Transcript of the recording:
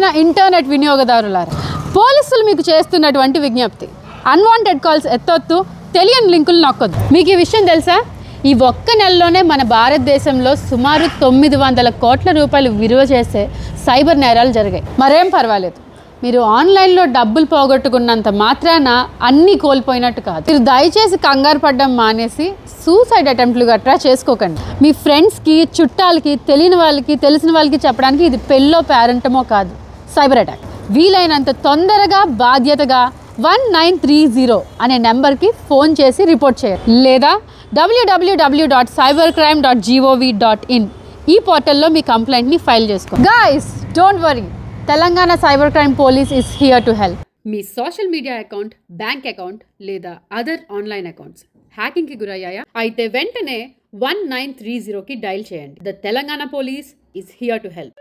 ప్రియమైన ఇంటర్నెట్ వినియోగదారులారా, పోలీసులు మీకు చేస్తున్నటువంటి విజ్ఞప్తి, అన్వాంటెడ్ కాల్స్ ఎత్తొద్దు, తెలియని లింకులు నొక్కొద్దు. మీకు ఈ విషయం తెలుసా? ఈ ఒక్క నెలలోనే మన భారతదేశంలో సుమారు 900 కోట్ల రూపాయలు విలువ చేసే సైబర్ నేరాలు జరిగాయి. మరేం పర్వాలేదు, మీరు ఆన్లైన్లో డబ్బులు పోగొట్టుకున్నంత మాత్రాన అన్నీ కోల్పోయినట్టు కాదు. మీరు దయచేసి కంగారు పడ్డం మానేసి సూసైడ్ అటెంప్ట్లు గట్రా చేసుకోకండి. మీ ఫ్రెండ్స్కి, చుట్టాలకి, తెలియని వాళ్ళకి, తెలిసిన వాళ్ళకి చెప్పడానికి ఇది పెళ్ళో పేరెంటమో కాదు, సైబర్ అటాక్. వీలైనంత తొందరగా బాధ్యతగా 1930 అనే నెంబర్కి ఫోన్ చేసి రిపోర్ట్ చేయాలి, లేదా www.cybercrime.gov.in ఈ పోర్టల్లో మీ కంప్లైంట్ని ఫైల్ చేసుకోండి. Guys, don't worry, Telangana cyber crime police is here to help. Me social media account, bank account లేదా అదర్ ఆన్లైన్ అకౌంట్స్ హ్యాకింగ్కి గురయ్యాయా? అయితే వెంటనే 1930కి డయల్ చేయండి. The Telangana police is here to help.